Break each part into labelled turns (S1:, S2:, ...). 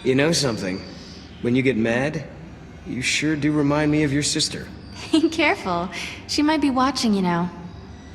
S1: You know something? When you get mad, you sure do remind me of your sister.
S2: Be careful. She might be watching, you know.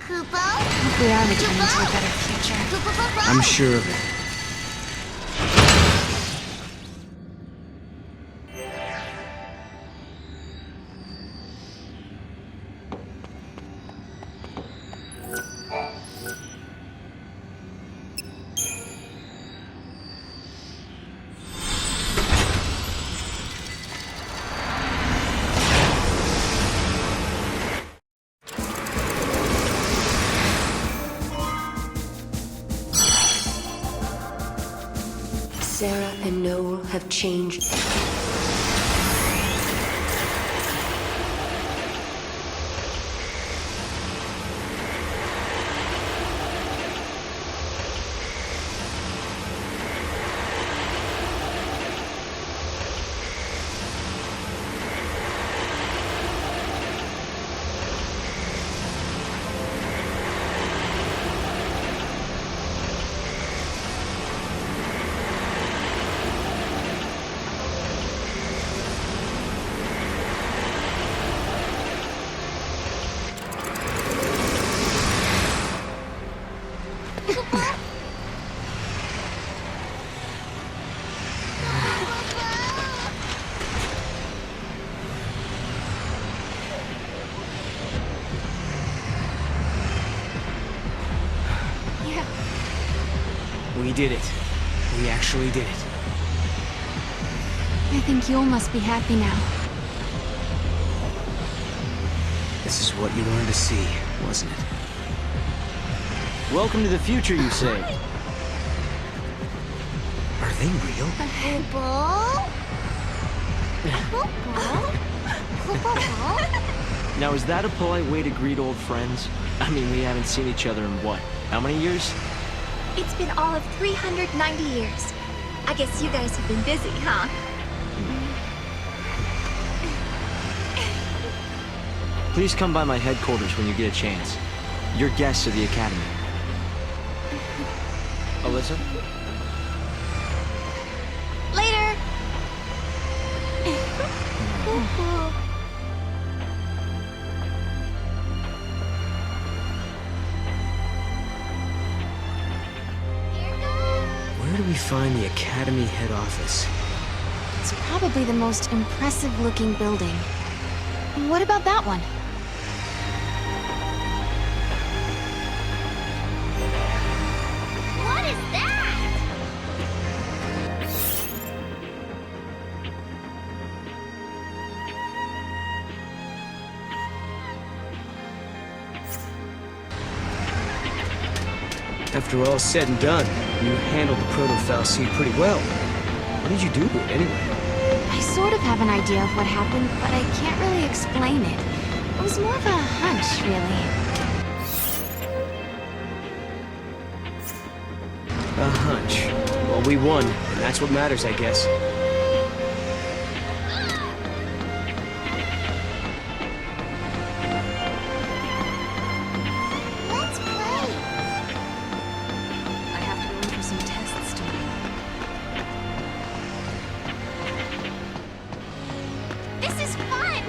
S3: Kupo?
S2: Hope we are returning to a better future.
S1: I'm sure of it.
S4: Sarah and Noel have changed.
S1: We did it. We actually did it.
S2: I think Yule must be happy now.
S1: This is what you wanted to see, wasn't it?
S5: Welcome to the future, you say?
S1: Are they real?
S3: Kupo? Kupo?
S5: Now, is that a polite way to greet old friends? I mean, we haven't seen each other in what? How many years?
S6: It's been all of 390 years. I guess you guys have been busy, huh?
S5: Please come by my headquarters when you get a chance. You're guests of the Academy. Alyssa?
S6: Later!
S1: Where do we find the Academy head office?
S2: It's probably the most impressive-looking building. What about that one?
S3: What is that?
S1: After all's said and done, you handled the proto-Xiii pretty well. What did you do to it anyway?
S2: I sort of have an idea of what happened, but I can't really explain it. It was more of a hunch, really.
S1: A hunch. Well, we won, and that's what matters, I guess.
S3: Let's play.
S2: I have to go in for some tests tonight.
S3: This is fun.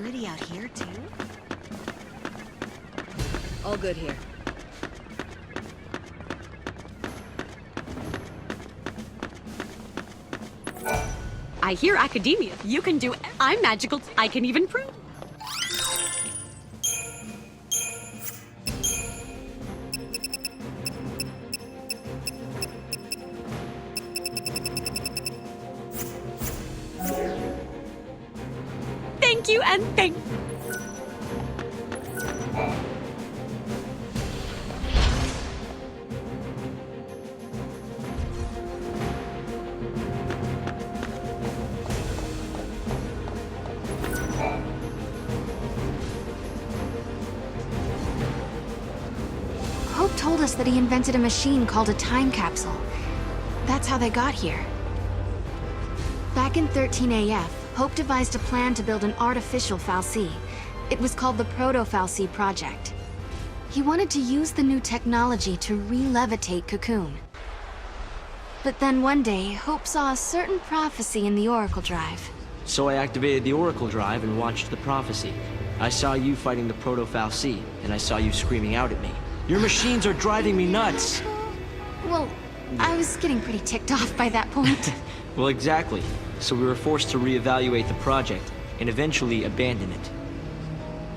S7: security out here, too? All good here.
S8: I hear academia. You can do. I'm magical. I can even prove. Thank you and thank.
S2: Hope told us that he invented a machine called a time capsule. That's how they got here. Back in 13 AF, Hope devised a plan to build an artificial Xiii. It was called the Proto-Xiii Project. He wanted to use the new technology to re-levitate Cocoon. But then one day, Hope saw a certain prophecy in the Oracle Drive.
S5: So I activated the Oracle Drive and watched the prophecy. I saw you fighting the Proto-Xiii, and I saw you screaming out at me. Your machines are driving me nuts!
S2: Well, I was getting pretty ticked off by that point.
S5: Well, exactly. So we were forced to reevaluate the project, and eventually abandon it.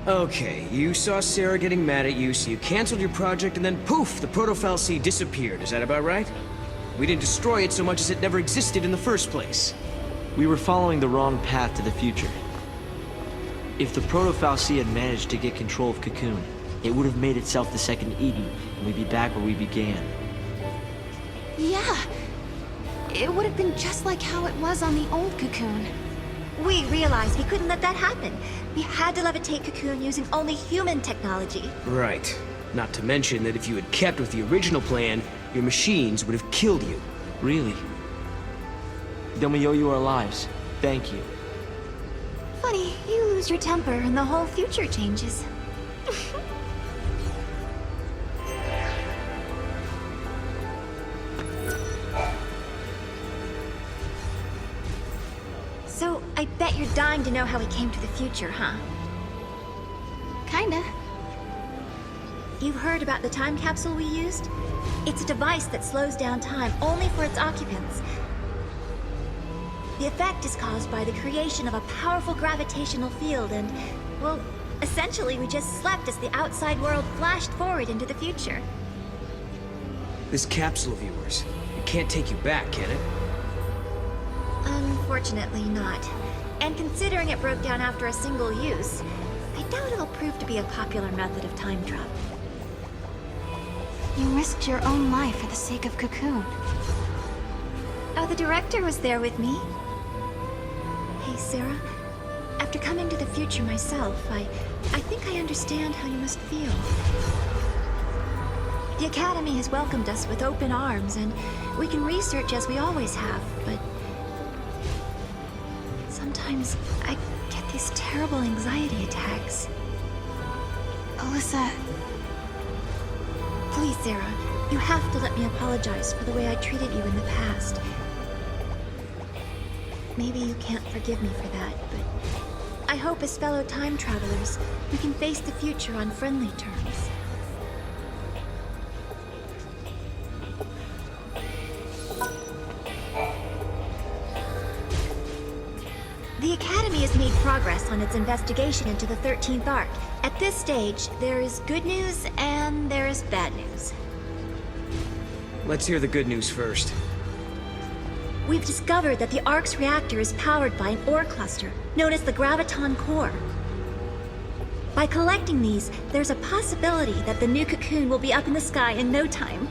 S1: Okay, you saw Sarah getting mad at you, so you canceled your project, and then poof, the Proto-Xiii disappeared. Is that about right? We didn't destroy it so much as it never existed in the first place.
S5: We were following the wrong path to the future. If the Proto-Xiii had managed to get control of Cocoon, it would have made itself the second Eden, and we'd be back where we began.
S2: Yeah. It would have been just like how it was on the old Cocoon.
S6: We realized we couldn't let that happen. We had to levitate Cocoon using only human technology.
S1: Right. Not to mention that if you had kept with the original plan, your machines would have killed you.
S5: Really? Then we owe you our lives. Thank you.
S6: Funny, you lose your temper and the whole future changes. So, I bet you're dying to know how we came to the future, huh?
S2: Kinda.
S6: You've heard about the time capsule we used? It's a device that slows down time only for its occupants. The effect is caused by the creation of a powerful gravitational field and, well, essentially we just slept as the outside world flashed forward into the future.
S1: This capsule of yours, it can't take you back, can it?
S6: Unfortunately not. And considering it broke down after a single use, I doubt it'll prove to be a popular method of time travel.
S2: You risked your own life for the sake of Cocoon.
S6: Oh, the director was there with me. Hey, Sarah. After coming to the future myself, I think I understand how you must feel. The Academy has welcomed us with open arms, and we can research as we always have, but sometimes I get these terrible anxiety attacks.
S2: Alyssa...
S6: Please, Sarah, you have to let me apologize for the way I treated you in the past. Maybe you can't forgive me for that, but I hope as fellow time travelers, we can face the future on friendly terms. The Academy has made progress on its investigation into the 13th Arc. At this stage, there is good news and there is bad news.
S1: Let's hear the good news first.
S6: We've discovered that the Ark's reactor is powered by an ore cluster, known as the Graviton Core. By collecting these, there's a possibility that the new Cocoon will be up in the sky in no time.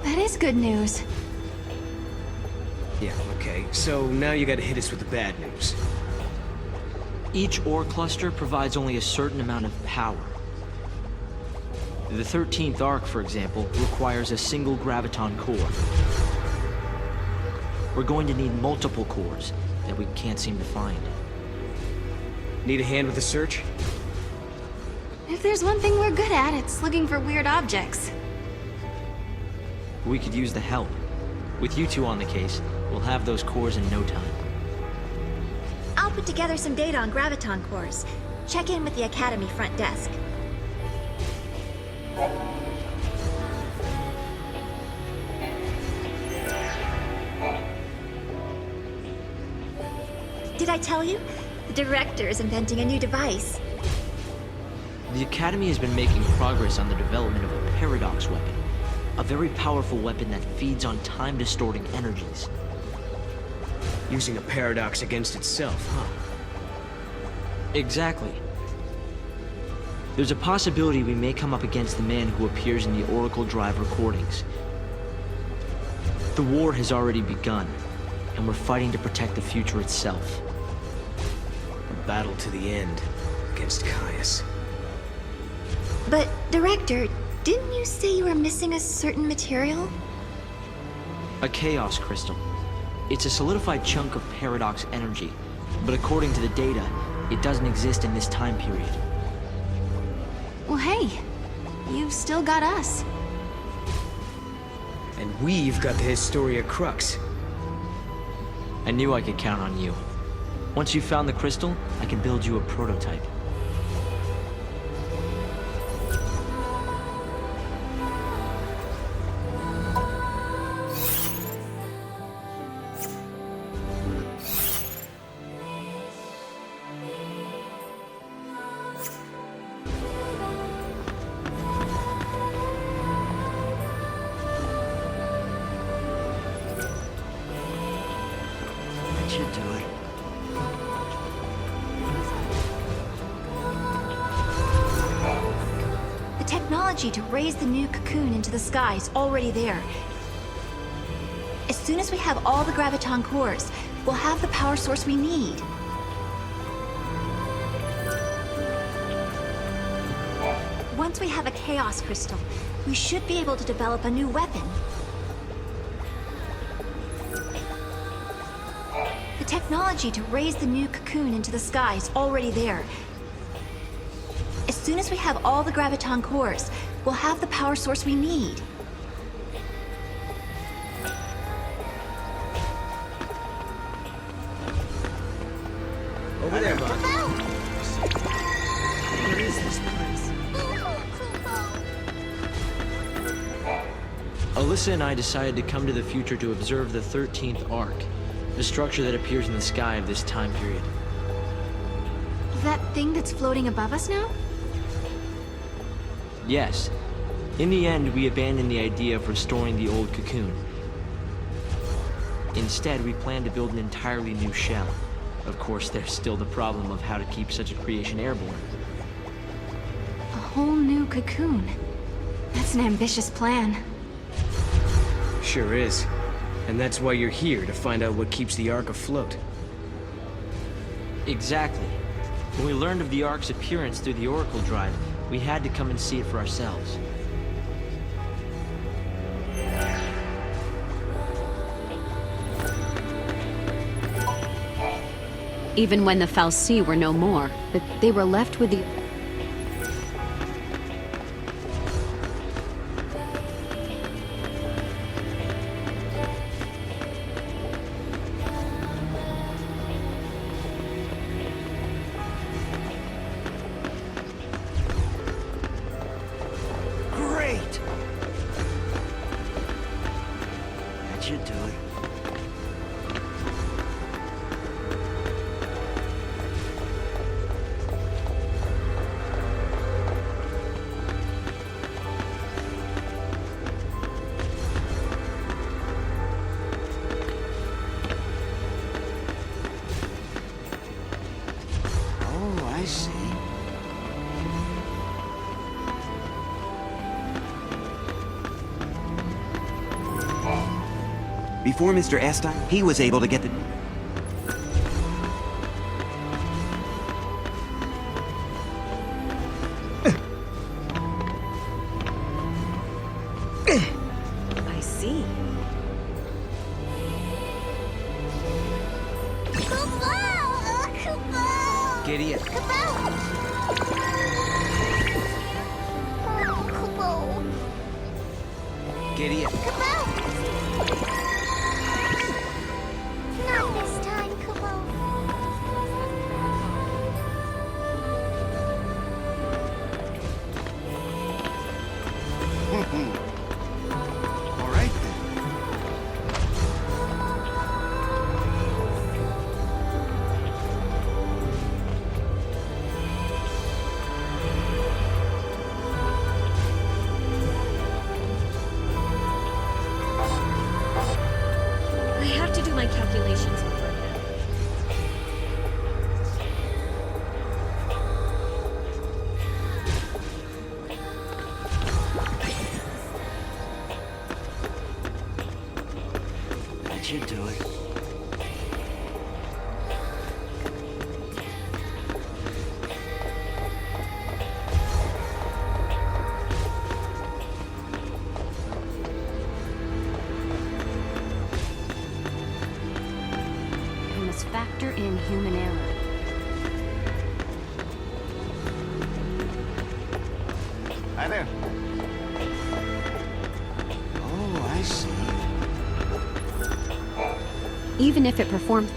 S2: That is good news.
S1: Yeah, okay. So now you gotta hit us with the bad news.
S5: Each ore cluster provides only a certain amount of power. The 13th Arc, for example, requires a single Graviton core. We're going to need multiple cores that we can't seem to find.
S1: Need a hand with the search?
S2: If there's one thing we're good at, it's looking for weird objects.
S5: We could use the help. With you two on the case, we'll have those cores in no time.
S6: I'll I'll put together some data on graviton cores. Check in with the Academy front desk. Did I tell you? The director is inventing a new device.
S5: The Academy has been making progress on the development of a paradox weapon. A very powerful weapon that feeds on time-distorting energies.
S1: Using a paradox against itself, huh?
S5: Exactly. There's a possibility we may come up against the man who appears in the Oracle Drive recordings. The war has already begun, and we're fighting to protect the future itself.
S1: A battle to the end against Caius.
S6: But, Director, didn't you say you were missing a certain material?
S5: A chaos crystal. It's a solidified chunk of paradox energy, but according to the data, it doesn't exist in this time period.
S2: Well, hey, you've still got us.
S1: And we've got the Historia Crux.
S5: I knew I could count on you. Once you found the crystal, I can build you a prototype. That should do it.
S6: The technology to raise the new cocoon into the sky is already there. As soon as we have all the graviton cores, we'll have the power source we need. Once we have a chaos crystal, we should be able to develop a new weapon. The technology to raise the new cocoon into the sky is already there. As soon as we have all the graviton cores, we'll have the power source we need.
S1: Over there, bud.
S7: What is this place?
S5: Alyssa and I decided to come to the future to observe the 13th Arc, the structure that appears in the sky of this time period.
S2: That thing that's floating above us now?
S5: Yes. In the end, we abandoned the idea of restoring the old cocoon. Instead, we plan to build an entirely new shell. Of course, there's still the problem of how to keep such a creation airborne.
S2: A whole new cocoon. That's an ambitious plan.
S1: Sure is. And that's why you're here, to find out what keeps the Ark afloat.
S5: Exactly. When we learned of the Ark's appearance through the Oracle Drive, we had to come and see it for ourselves.
S8: Even when the Xiii were no more, but they were left with the...
S5: Great! That should do it.
S1: Oh, I see.
S9: Before Mr. Eston, he was able to get the...
S7: I see.
S1: Giddy up. Giddy up.
S3: Not
S10: All right then.
S7: I have to do my calculations beforehand.
S5: That should do it.
S8: We must factor in human error.
S10: Hi there. Oh, I see.
S8: Even if it performs